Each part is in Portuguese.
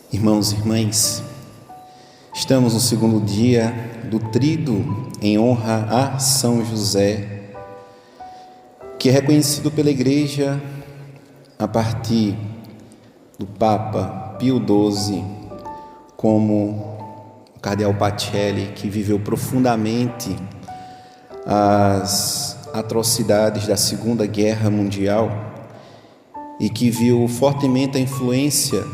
Irmãos e irmãs, estamos no segundo dia do Tríduo em honra a São José, que é reconhecido pela Igreja a partir do Papa Pio XII como o Cardeal Pacelli, que viveu profundamente as atrocidades da Segunda Guerra Mundial e que viu fortemente a influência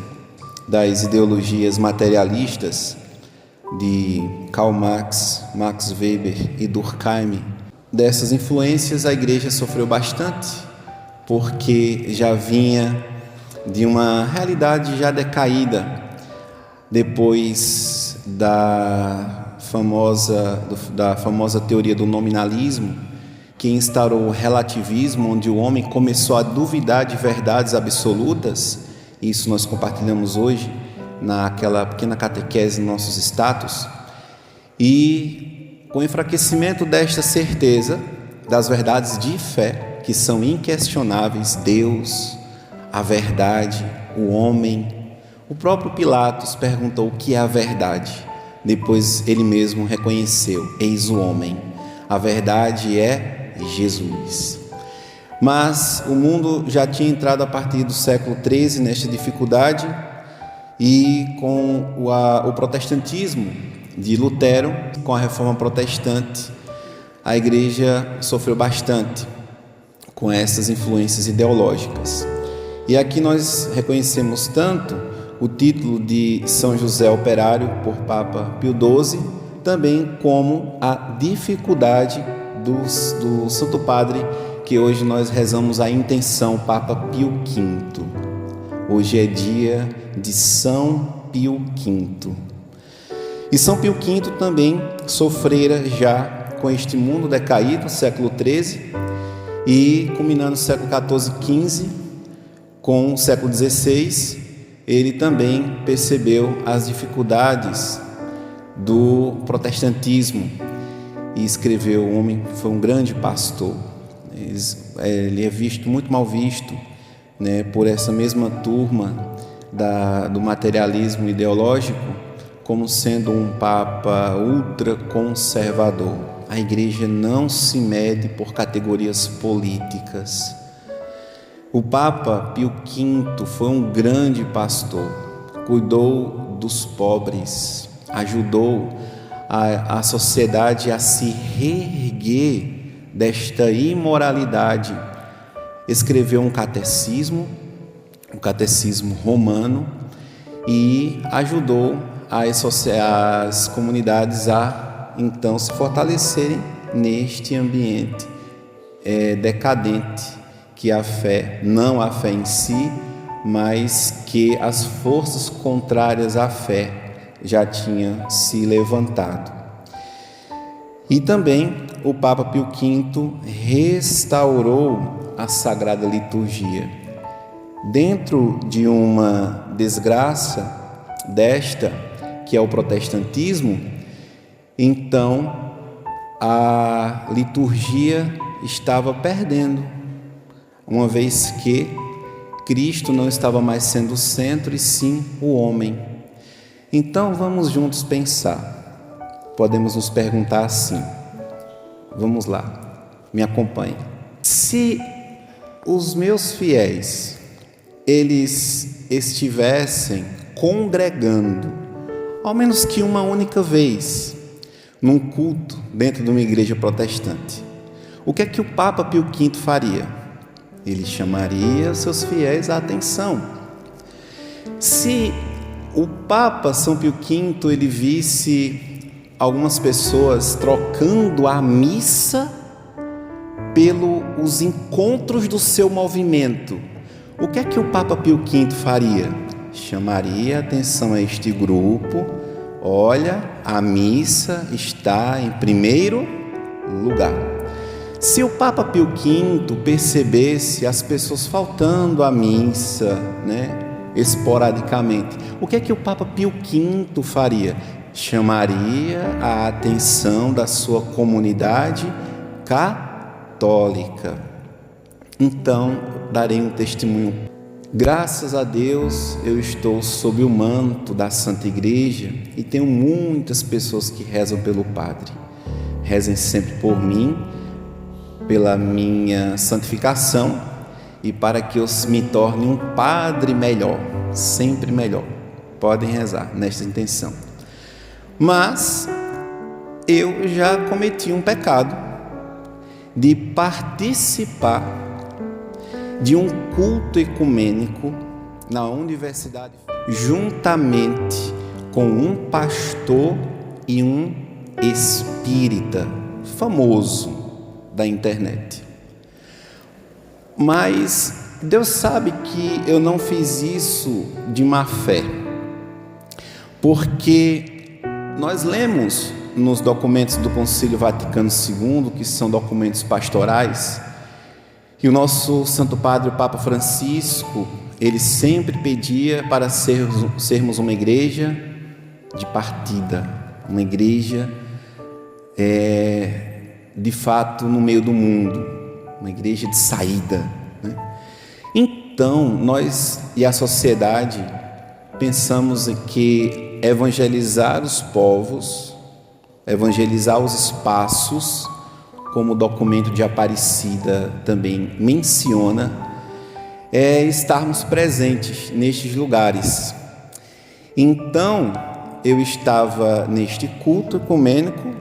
das ideologias materialistas de Karl Marx, Max Weber e Durkheim. Dessas influências a Igreja sofreu bastante, porque já vinha de uma realidade já decaída, depois da famosa teoria do nominalismo, que instaurou o relativismo, onde o homem começou a duvidar de verdades absolutas. Isso nós compartilhamos hoje naquela pequena catequese nos nossos status. E com o enfraquecimento desta certeza das verdades de fé, que são inquestionáveis, Deus, a verdade, o homem, o próprio Pilatos perguntou o que é a verdade. Depois ele mesmo reconheceu: eis o homem, a verdade é Jesus. Mas o mundo já tinha entrado a partir do século XIII nesta dificuldade, e com o protestantismo de Lutero, com a reforma protestante, a Igreja sofreu bastante com essas influências ideológicas. E aqui nós reconhecemos tanto o título de São José Operário por Papa Pio XII, também como a dificuldade do Santo Padre, que hoje nós rezamos a intenção Papa Pio V. Hoje é dia de São Pio V. E São Pio V também sofrera já com este mundo decaído, século XIII, e culminando no século XIV, XV, com o século XVI, ele também percebeu as dificuldades do protestantismo e escreveu: o homem foi um grande pastor. Ele é visto, muito mal visto, por essa mesma turma do materialismo ideológico, como sendo um papa ultraconservador. A Igreja não se mede por categorias políticas. O Papa Pio V foi um grande pastor, cuidou dos pobres, ajudou a sociedade a se reerguer desta imoralidade. Escreveu um catecismo, o catecismo romano, e ajudou as comunidades a então se fortalecerem neste ambiente decadente, que a fé, não a fé em si, mas que as forças contrárias à fé já tinham se levantado. E também o Papa Pio V restaurou a Sagrada Liturgia. Dentro de uma desgraça desta, que é o protestantismo, então a liturgia estava perdendo, uma vez que Cristo não estava mais sendo o centro, e sim o homem. Então vamos juntos pensar. Podemos nos perguntar assim, vamos lá, me acompanhe. Se os meus fiéis, eles estivessem congregando, ao menos que uma única vez, num culto dentro de uma igreja protestante, o que é que o Papa Pio V faria? Ele chamaria seus fiéis à atenção. Se o Papa São Pio V ele visse algumas pessoas trocando a missa pelos encontros do seu movimento, o que é que o Papa Pio V faria? Chamaria a atenção a este grupo: olha, a missa está em primeiro lugar. Se o Papa Pio V percebesse as pessoas faltando à missa, esporadicamente, o que é que o Papa Pio V faria? Chamaria a atenção da sua comunidade católica. Então, darei um testemunho Graças a Deus eu estou sob o manto da Santa Igreja e tenho muitas pessoas que rezam pelo Padre. Rezem sempre por mim, pela minha santificação e para que eu me torne um padre melhor, sempre melhor. Podem rezar nesta intenção. Mas eu já cometi um pecado de participar de um culto ecumênico na universidade, juntamente com um pastor e um espírita famoso da internet. Mas Deus sabe que eu não fiz isso de má fé, porque nós lemos nos documentos do Concílio Vaticano II, que são documentos pastorais, e o nosso Santo Padre, o Papa Francisco, ele sempre pedia para sermos uma igreja de partida, uma igreja de fato no meio do mundo, uma igreja de saída, né? Então nós e a sociedade pensamos que evangelizar os povos, evangelizar os espaços, como o documento de Aparecida também menciona, é estarmos presentes nestes lugares. Então, eu estava neste culto ecumênico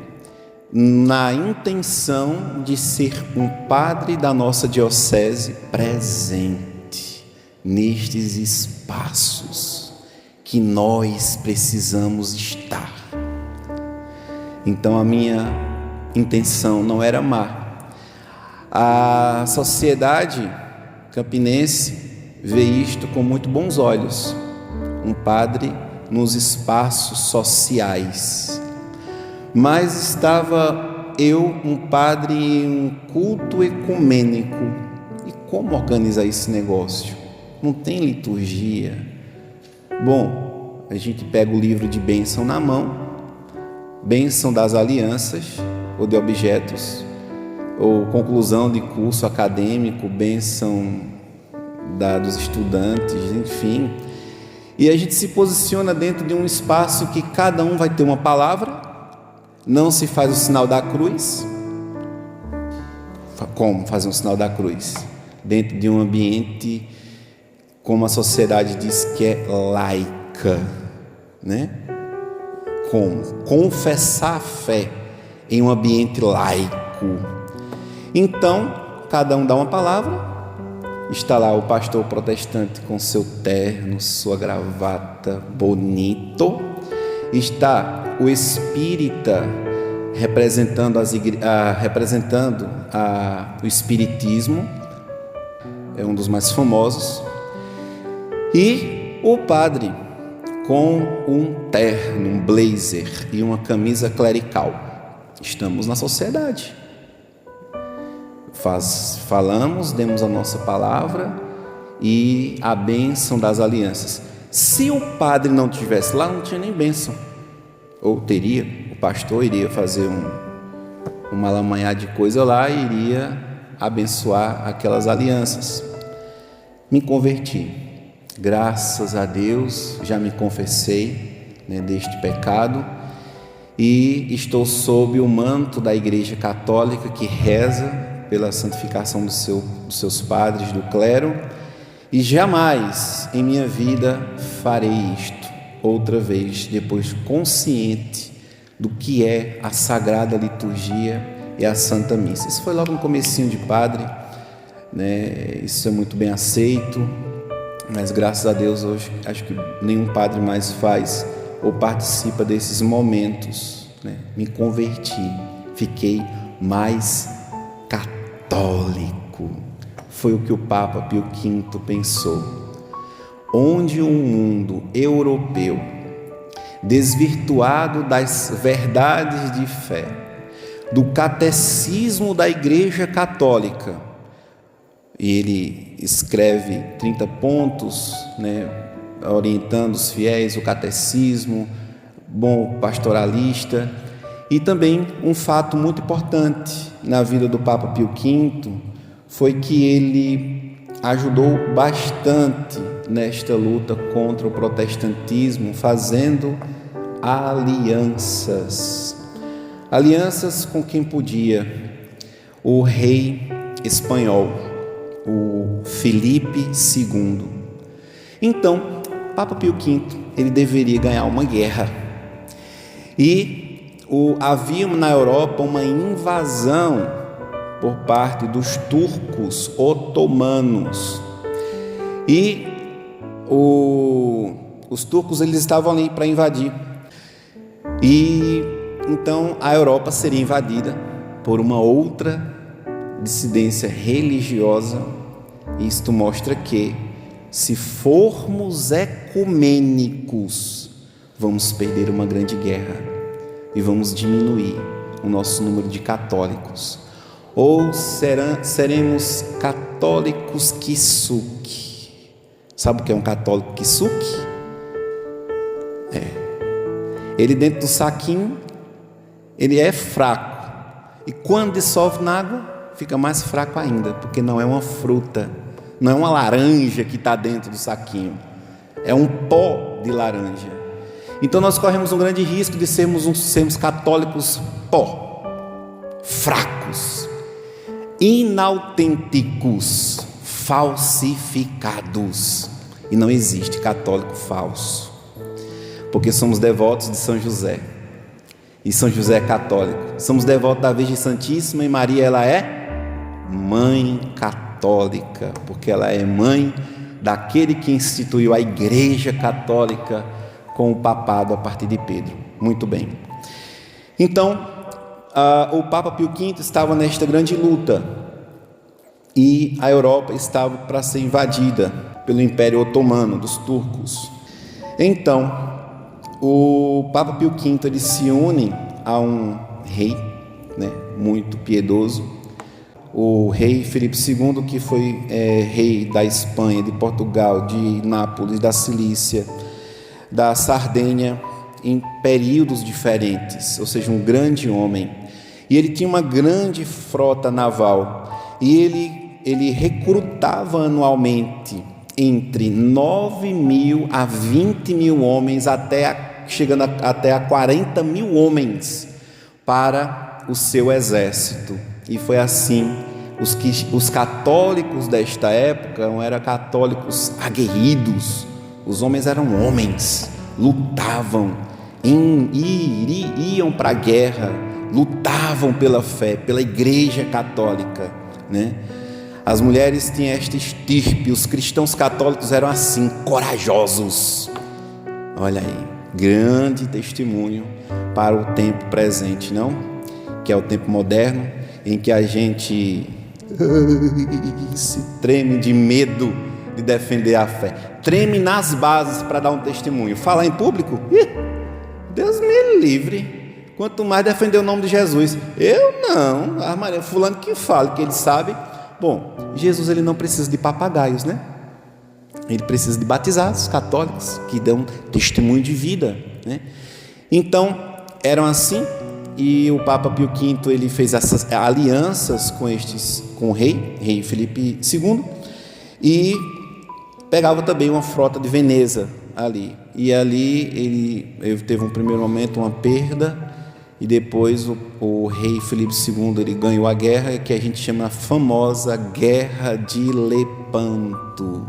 na intenção de ser um padre da nossa diocese presente nestes espaços que nós precisamos estar. Então, a minha intenção não era má. A sociedade campinense vê isto com muito bons olhos, um padre nos espaços sociais. Mas estava eu, um padre, em um culto ecumênico. E como organizar esse negócio? Não tem liturgia. Bom, a gente pega o livro de bênção na mão, bênção das alianças ou de objetos, ou conclusão de curso acadêmico, bênção dos estudantes, enfim. E a gente se posiciona dentro de um espaço que cada um vai ter uma palavra, não se faz o sinal da cruz. Como fazer um sinal da cruz? Dentro de um ambiente, como a sociedade diz que é laica, né? Como? Confessar a fé em um ambiente laico. Então, cada um dá uma palavra. Está lá o pastor protestante com seu terno, sua gravata, bonito. Está o espírita representando o espiritismo, é um dos mais famosos. E o padre com um terno, um blazer e uma camisa clerical. Estamos na sociedade. Falamos, demos a nossa palavra e a bênção das alianças. Se o padre não estivesse lá, não tinha nem bênção. Ou teria, o pastor iria fazer uma lamanhada de coisa lá e iria abençoar aquelas alianças. Me converti. Graças a Deus, já me confessei, né, deste pecado. E estou sob o manto da Igreja Católica, que reza pela santificação dos seus padres, do clero, e jamais em minha vida farei isto outra vez, depois consciente do que é a Sagrada Liturgia e a Santa Missa. Isso foi logo no comecinho de padre, né? Isso é muito bem aceito, mas graças a Deus hoje acho que nenhum padre mais faz ou participa desses momentos, né? Me converti, fiquei mais católico. Foi o que o Papa Pio V pensou. Onde um mundo europeu, desvirtuado das verdades de fé, do catecismo da Igreja Católica, e ele escreve 30 pontos, né, orientando os fiéis, o catecismo, bom pastoralista. E também um fato muito importante na vida do Papa Pio V foi que ele ajudou bastante nesta luta contra o protestantismo, fazendo alianças com quem podia. O rei espanhol, o Filipe II. Então, Papa Pio V, ele deveria ganhar uma guerra. E havia na Europa uma invasão por parte dos turcos otomanos. E os turcos, eles estavam ali para invadir. E então a Europa seria invadida por uma outra dissidência religiosa. Isto mostra que, se formos ecumênicos, vamos perder uma grande guerra e vamos diminuir o nosso número de católicos. Ou seremos católicos kisuke. Sabe o que é um católico kisuke? Ele dentro do saquinho, ele é fraco. E quando dissolve na água, fica mais fraco ainda, porque não é uma fruta, não é uma laranja que está dentro do saquinho, é um pó de laranja. Então nós corremos um grande risco de sermos católicos pó, fracos, inautênticos, falsificados. E não existe católico falso, porque somos devotos de São José. E São José é católico. Somos devotos da Virgem Santíssima, e Maria, ela é mãe católica, porque ela é mãe daquele que instituiu a Igreja Católica com o papado a partir de Pedro. Muito bem. Então, o Papa Pio V estava nesta grande luta, e a Europa estava para ser invadida pelo Império Otomano, dos turcos. Então, o Papa Pio V, ele se une a um rei, muito piedoso, o rei Filipe II, que foi rei da Espanha, de Portugal, de Nápoles, da Cilícia, da Sardenha, em períodos diferentes, ou seja, um grande homem. E ele tinha uma grande frota naval, e ele recrutava anualmente entre 9.000 a 20.000 homens, chegando até a 40.000 homens para o seu exército. E foi assim, os católicos desta época eram católicos aguerridos. Os homens eram homens, lutavam, iam para a guerra, lutavam pela fé, pela Igreja Católica, As mulheres tinham esta estirpe, os cristãos católicos eram assim, corajosos. Olha aí, grande testemunho para o tempo presente, não? Que é o tempo moderno, em que a gente se treme de medo de defender a fé, treme nas bases para dar um testemunho. Falar em público? Deus me livre. Quanto mais defender o nome de Jesus. Eu não. A Maria, fulano que fala, que ele sabe. Bom, Jesus, ele não precisa de papagaios, Ele precisa de batizados católicos que dão testemunho de vida, Então, eram assim. E o Papa Pio V, ele fez essas alianças com o rei Filipe II, e pegava também uma frota de Veneza ali. E ali ele teve um primeiro momento uma perda, e depois o rei Filipe II, ele ganhou a guerra, que a gente chama a famosa Guerra de Lepanto.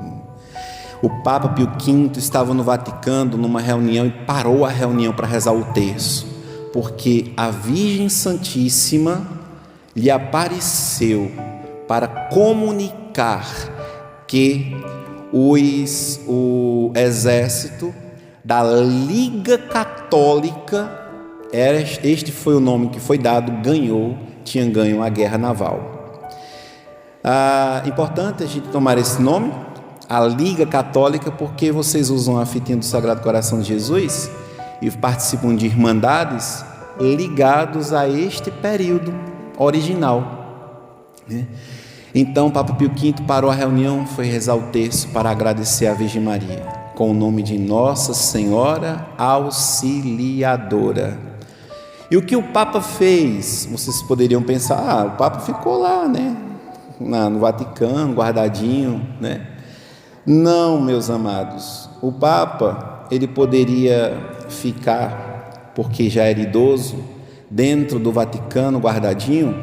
O Papa Pio V estava no Vaticano numa reunião e parou a reunião para rezar o terço, porque a Virgem Santíssima lhe apareceu para comunicar que o exército da Liga Católica, este foi o nome que foi dado, tinha ganho a guerra naval. Importante a gente tomar esse nome, a Liga Católica, porque vocês usam a fitinha do Sagrado Coração de Jesus e participam de irmandades ligados a este período original, Então o Papa Pio V parou a reunião, foi rezar o terço para agradecer a Virgem Maria, com o nome de Nossa Senhora Auxiliadora. E o que o Papa fez? Vocês poderiam pensar, o Papa ficou lá, no Vaticano, guardadinho, né? Não, meus amados, o Papa, ele poderia ficar, porque já era idoso, dentro do Vaticano, guardadinho,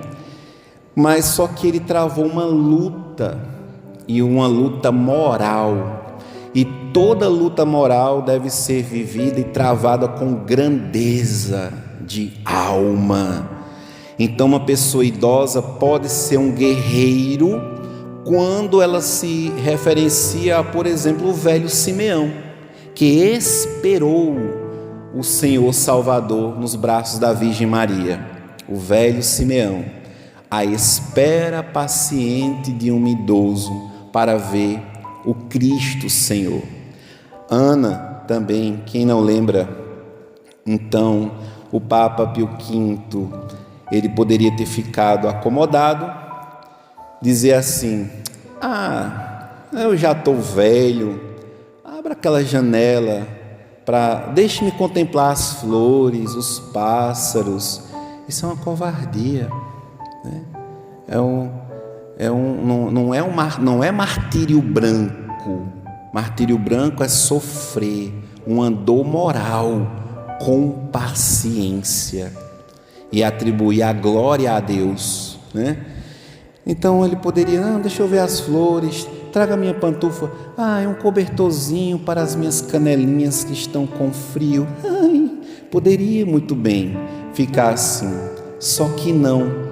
mas só que ele travou uma luta, e uma luta moral, e toda luta moral deve ser vivida e travada com grandeza de alma. Então uma pessoa idosa pode ser um guerreiro quando ela se referencia a, por exemplo, o velho Simeão, que esperou o Senhor Salvador nos braços da Virgem Maria. O velho Simeão, a espera paciente de um idoso para ver o Cristo Senhor. Ana também, quem não lembra, então o Papa Pio V, ele poderia ter ficado acomodado, dizer assim: eu já estou velho, abra aquela janela, deixe-me contemplar as flores, os pássaros. Isso é uma covardia, né? Não é martírio branco. Martírio branco é sofrer uma dor moral com paciência e atribuir a glória a Deus, né? Então ele poderia, deixa eu ver as flores, traga minha pantufa, é um cobertorzinho para as minhas canelinhas que estão com frio. Poderia muito bem ficar assim, só que não.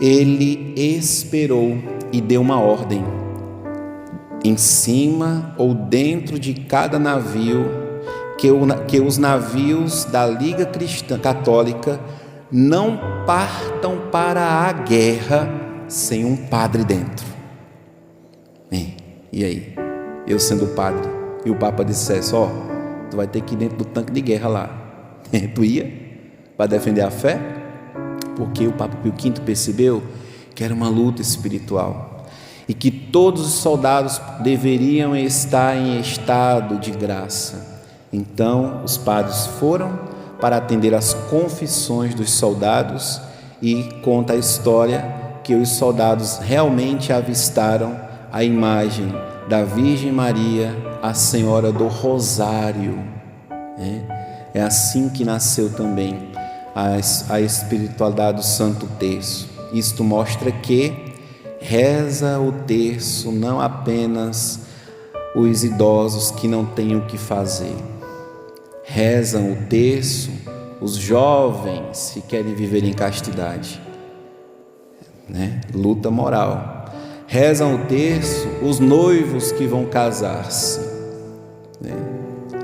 Ele esperou e deu uma ordem: em cima ou dentro de cada navio, que os navios da Liga Cristã Católica não partam para a guerra sem um padre dentro. E aí? Eu sendo padre, e o Papa dissesse: tu vai ter que ir dentro do tanque de guerra lá. Tu ia para defender a fé? Porque o Papa Pio V percebeu que era uma luta espiritual e que todos os soldados deveriam estar em estado de graça. Então os padres foram para atender às confissões dos soldados, e conta a história que os soldados realmente avistaram a imagem da Virgem Maria, a Senhora do Rosário. É assim que nasceu também a espiritualidade do Santo Terço. Isto mostra que reza o terço não apenas os idosos que não têm o que fazer. Rezam o terço os jovens que querem viver em castidade, luta moral. Rezam o terço os noivos que vão casar-se,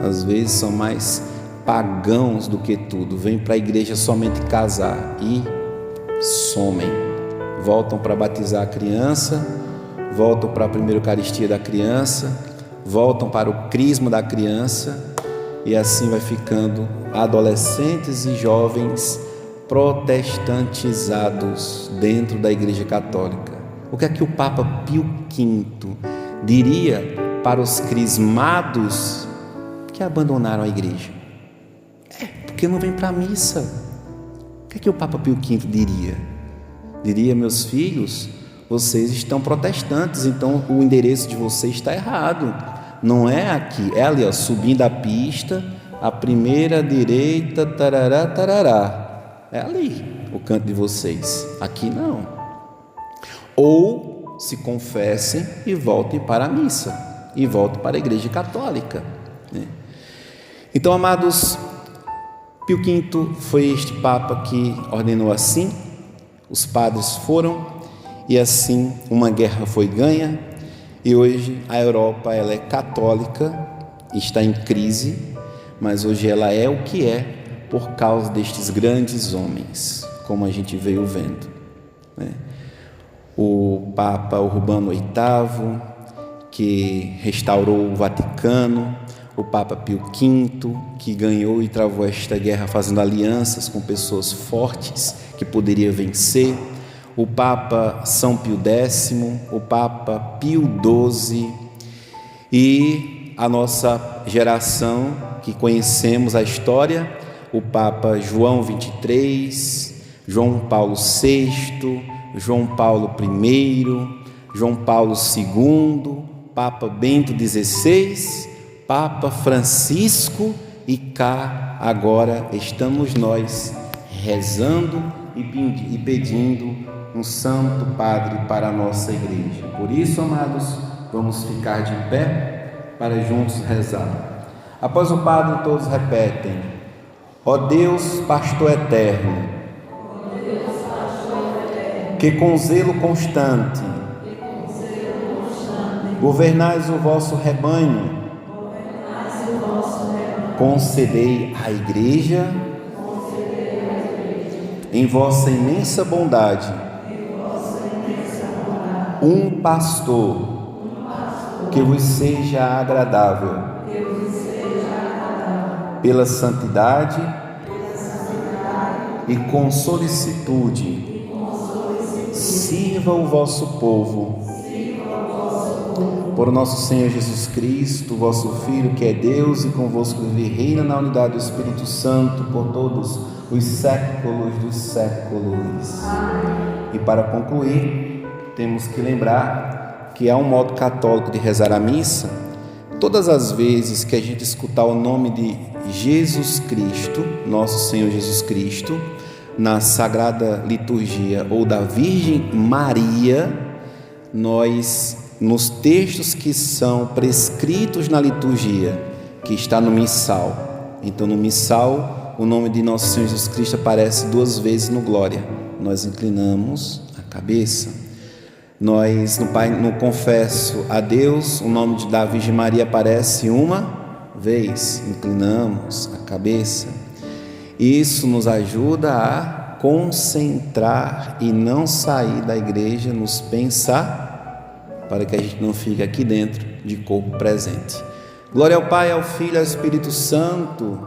Às vezes são mais pagãos do que tudo, vêm para a igreja somente casar e somem, voltam para batizar a criança, voltam para a primeira Eucaristia da criança, voltam para o crisma da criança, e assim vai ficando adolescentes e jovens protestantizados dentro da Igreja Católica. O que é que o Papa Pio V diria para os crismados que abandonaram a igreja? Porque não vem para a missa. O que é que o Papa Pio V diria? Diria: meus filhos, vocês estão protestantes, então o endereço de vocês está errado. Não é aqui, é ali, subindo a pista, a primeira direita, tarará, tarará. É ali o canto de vocês, aqui não. Ou se confessem e voltem para a missa, e voltem para a Igreja Católica. Então, amados, Pio V foi este Papa que ordenou assim, os padres foram, e assim uma guerra foi ganha, e hoje a Europa ela é católica, está em crise, mas hoje ela é o que é por causa destes grandes homens, como a gente veio vendo, O Papa Urbano VIII, que restaurou o Vaticano, o Papa Pio V, que ganhou e travou esta guerra fazendo alianças com pessoas fortes que poderia vencer, o Papa São Pio X, o Papa Pio XII e a nossa geração que conhecemos a história, o Papa João XXIII, João Paulo VI, João Paulo I, João Paulo II, Papa Bento XVI, Papa Francisco, e cá agora estamos nós rezando e pedindo um Santo Padre para a nossa igreja. Por isso, amados, vamos ficar de pé para juntos rezar. Após o Padre, todos repetem: ó Deus, Pastor eterno, que com zelo constante governais o vosso rebanho, concedei à Igreja, em vossa imensa bondade, um pastor que vos seja agradável, pela santidade e com solicitude, sirva o vosso povo. Por nosso Senhor Jesus Cristo, vosso Filho, que é Deus e convosco vive e reina na unidade do Espírito Santo por todos os séculos dos séculos. E para concluir, temos que lembrar que há um modo católico de rezar a missa. Todas as vezes que a gente escutar o nome de Jesus Cristo, nosso Senhor Jesus Cristo, na Sagrada Liturgia, ou da Virgem Maria, nós, nos textos que são prescritos na liturgia, que está no missal. Então, no missal, o nome de nosso Senhor Jesus Cristo aparece 2 vezes no Glória. Nós inclinamos a cabeça. Nós, no confesso a Deus, o nome da Virgem Maria aparece 1 vez. Inclinamos a cabeça. Isso nos ajuda a concentrar e não sair da igreja, nos pensar, para que a gente não fique aqui dentro de corpo presente. Glória ao Pai, ao Filho e ao Espírito Santo,